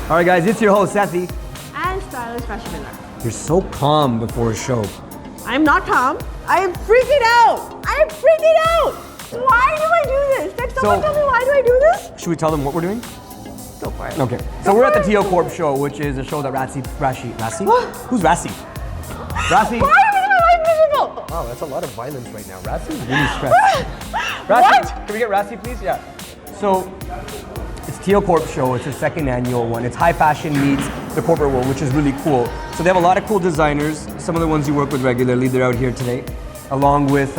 All right, guys, it's your host, Sethi. And Stylist Rashi Bindra. You're so calm before a show. I'm not calm. I am freaking out. I am freaking out. Why do I do this? Can someone tell me why do I do this? Should we tell them what we're doing? Go for it. Okay. So we're at the TO Corp show, which is a show that Rashi? What? Who's Rashi? Rashi? Why are we doing life miserable? Wow, that's a lot of violence right now. Rashi is really stressed. Rashi, can we get Rashi, please? Yeah. So, it's TO Corp show. It's the second annual one. It's high fashion meets the corporate world, which is really cool. So they have a lot of cool designers. Some of the ones you work with regularly, they're out here today, along with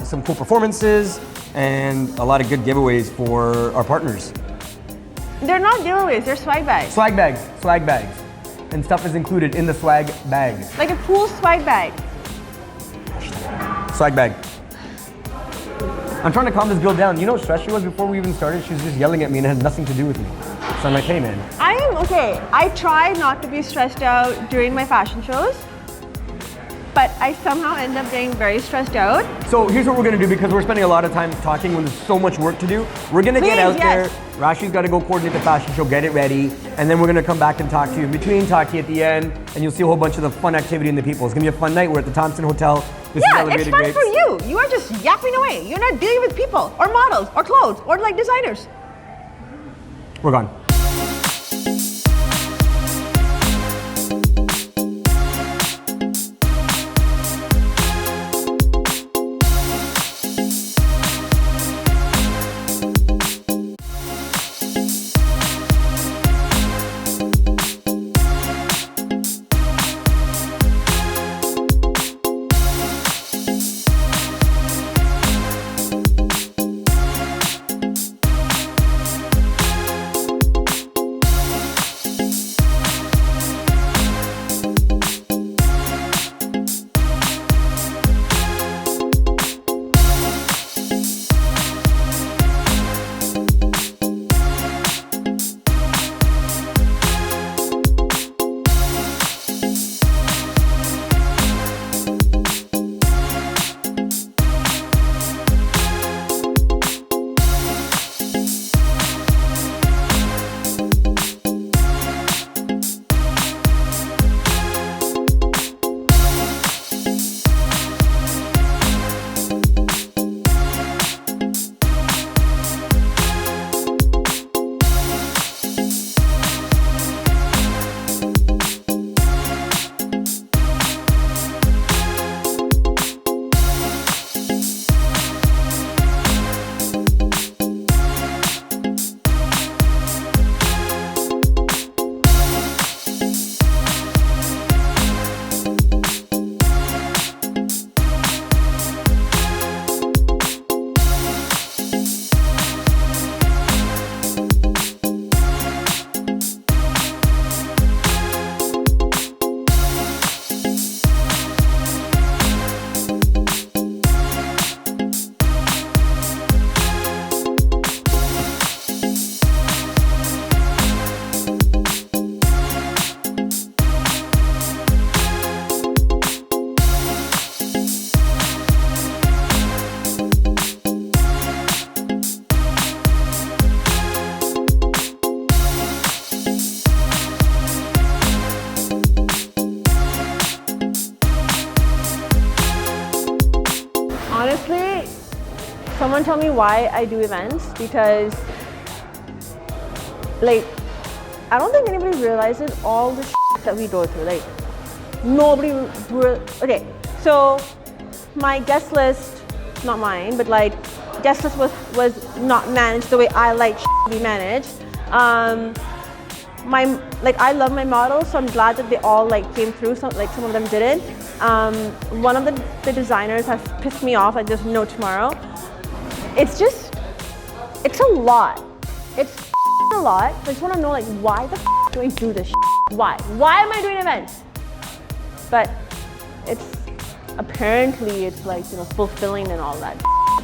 some cool performances and a lot of good giveaways for our partners. They're not giveaways, they're swag bags. Swag bags. And stuff is included in the swag bag. Like a cool swag bag. Swag bag. I'm trying to calm this girl down. You know how stressed she was before we even started? She was just yelling at me and it had nothing to do with me. So I'm like, hey man. I am okay. I try not to be stressed out during my fashion shows, but I somehow end up getting very stressed out. So here's what we're gonna do, because we're spending a lot of time talking when there's so much work to do. We're gonna get out there. Rashi's gotta go coordinate the fashion show, get it ready, and then we're gonna come back and talk to you in between, talk to you at the end, and you'll see a whole bunch of the fun activity in the people. It's gonna be a fun night. We're at the Thompson Hotel. This is it's fun for you. You are just yapping away. You're not dealing with people or models or clothes or like designers. We're gone. Honestly, someone tell me why I do events, because like I don't think anybody realizes all the shit that we go through. Like nobody okay, so my guest list, not mine, but like guest list was not managed the way I like to be managed. I love my models, so I'm glad that they all like came through. Some of them didn't. One of the designers has pissed me off. I just know tomorrow. It's a lot. It's a lot. I just want to know like why the do I do this? Why am I doing events? But apparently it's like fulfilling and all that.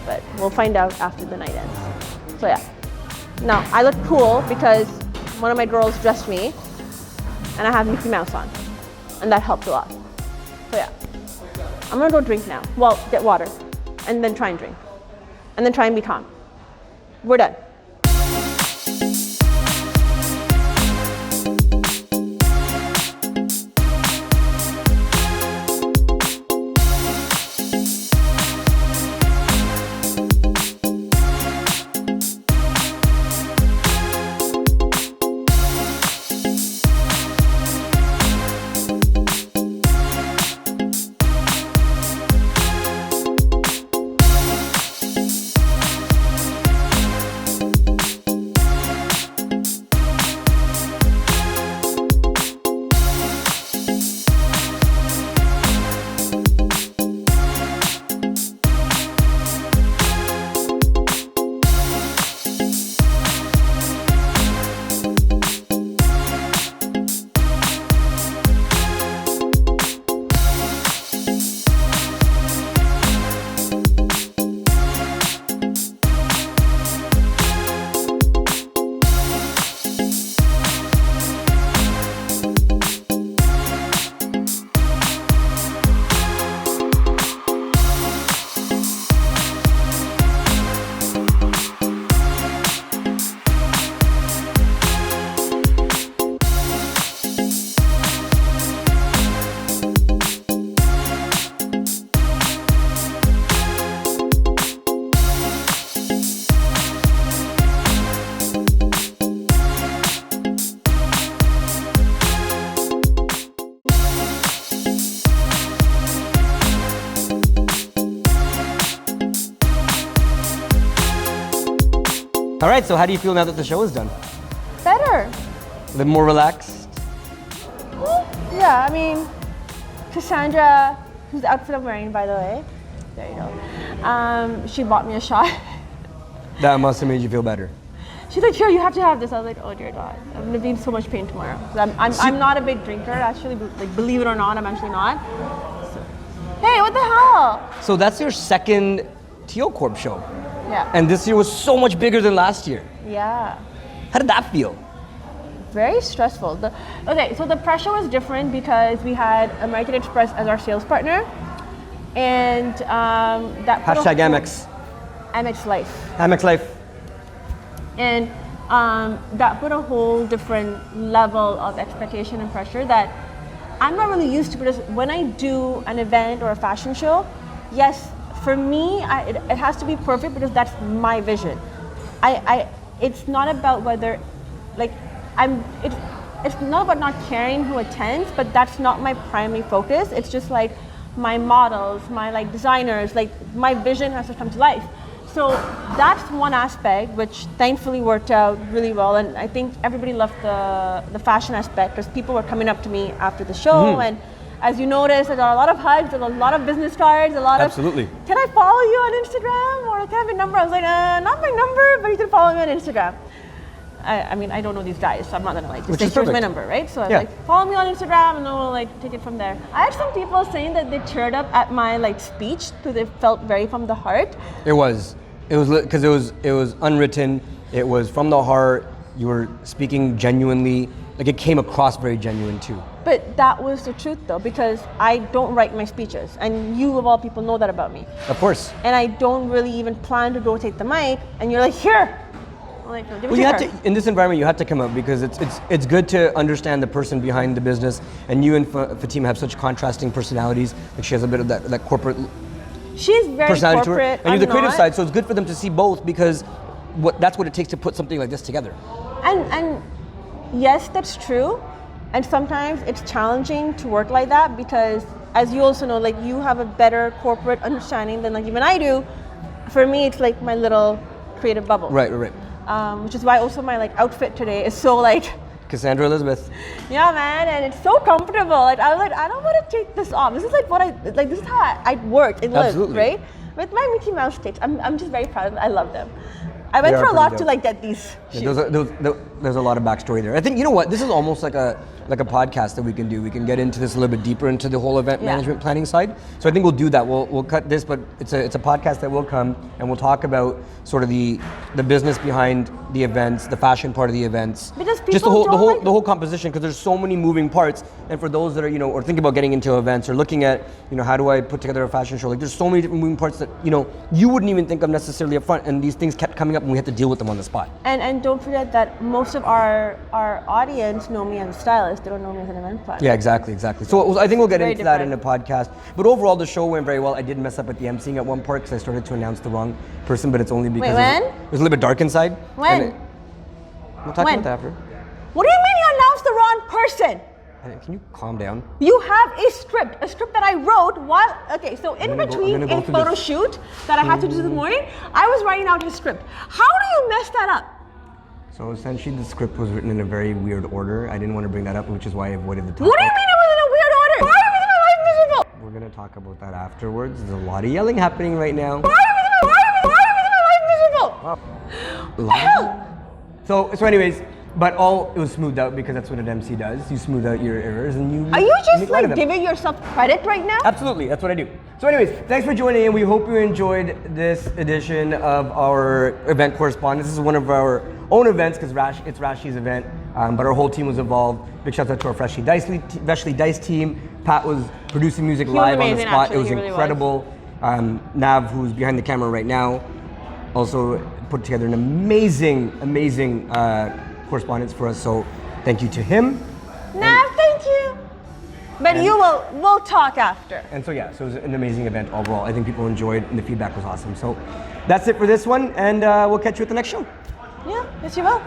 But we'll find out after the night ends. So yeah. Now I look cool because one of my girls dressed me and I have Mickey Mouse on, and that helped a lot. So yeah, I'm gonna go drink now. Well, get water and then try and drink and then try and be calm. We're done. All right, so how do you feel now that the show is done? Better. A bit more relaxed? Yeah, I mean, Cassandra, whose outfit I'm wearing, by the way, there you go. She bought me a shot. That must have made you feel better. She's like, here, you have to have this. I was like, oh dear God, I'm gonna be in so much pain tomorrow. I'm not a big drinker, actually. Like, believe it or not, I'm actually not. So, hey, what the hell? So that's your second TO Corp show. Yeah. And this year was so much bigger than last year. Yeah. How did that feel? Very stressful. Okay, so the pressure was different because we had American Express as our sales partner, and that Hashtag Amex. Amex Life. Amex Life. And that put a whole different level of expectation and pressure that I'm not really used to, because when I do an event or a fashion show, yes, for me, it has to be perfect because that's my vision. It's not about whether, like, it's not about not caring who attends, but that's not my primary focus. It's just like my models, my like designers, like my vision has to come to life. So that's one aspect which thankfully worked out really well, and I think everybody loved the fashion aspect because people were coming up to me after the show, and as you noticed, I got a lot of hugs, a lot of business cards, a lot Absolutely. of, can I follow you on Instagram, or can I have your number? I was like, not my number, but you can follow me on Instagram. I mean, I don't know these guys, so I'm not gonna like just say, here's my number, right? So I was like, follow me on Instagram, and then we'll like take it from there. I had some people saying that they cheered up at my like speech, because they felt very from the heart. It was because it was unwritten. It was from the heart. You were speaking genuinely. Like, it came across very genuine too. But that was the truth though, because I don't write my speeches, and you of all people know that about me. Of course. And I don't really even plan to rotate the mic, and you're like, here. I'm like, no, give it Well, to you her. had to, in this environment, you had to come up because it's good to understand the person behind the business. And you and Fatima have such contrasting personalities. Like, she has a bit of that corporate She's very personality corporate. to her, and you're the creative not. side. So it's good for them to see both, because that's what it takes to put something like this together. And yes, that's true. And sometimes it's challenging to work like that because, as you also know, like, you have a better corporate understanding than like even I do. For me, it's like my little creative bubble. Right. Which is why also my like outfit today is so like Cassandra Elizabeth. Yeah, man, and it's so comfortable. Like, I was like, I don't want to take this off. This is like this is how I work and live, Absolutely. right? With my Mickey Mouse sticks, I'm just very proud of them. I love them. I went through a lot to like get these shoes. There's a lot of backstory there. I think, you know what, this is almost like a podcast that we can do. We can get into this a little bit deeper into the whole event management planning side. So I think we'll do that. We'll cut this, but it's a podcast that will come, and we'll talk about sort of the business behind the events, the fashion part of the events, because just the whole composition, because there's so many moving parts. And for those that are, or thinking about getting into events or looking at, how do I put together a fashion show? Like, there's so many different moving parts that you wouldn't even think of necessarily up front, and these things kept coming up, and we had to deal with them on the spot. And don't forget that most of our audience know me as a stylist. They don't know me as an event planner. Yeah, exactly. So I think we'll get into that in different. a podcast. But overall, the show went very well. I did mess up at the emceeing at one part because I started to announce the wrong person, but it's only because it was a little bit dark inside. When? We'll talk about that after. What do you mean you announced the wrong person? Can you calm down? You have a script that I wrote while, so in between a photo shoot that I had to do this morning, I was writing out his script. How do you mess that up? So essentially the script was written in a very weird order. I didn't want to bring that up, which is why I avoided the topic. What do you mean it was in a weird order? Why are you making my life miserable? We're going to talk about that afterwards. There's a lot of yelling happening right now. Why are you making my life miserable? What the hell? So anyways, but it was smoothed out, because that's what an MC does. You smooth out your errors, and you. Are you just make light of like them. giving yourself credit right now? Absolutely, that's what I do. So anyways, thanks for joining in. We hope you enjoyed this edition of our event correspondence. This is one of our own events, because it's Rashi's event, but our whole team was involved. Big shout out to our Freshly Diced team. Pat was producing music live on the spot. Actually, it was incredible. Nav, who's behind the camera right now, also put together an amazing correspondence for us. So thank you to him. Nav, thank you. But we'll talk after. And so it was an amazing event overall. I think people enjoyed, and the feedback was awesome. So that's it for this one, and we'll catch you at the next show. Yeah, yes you will.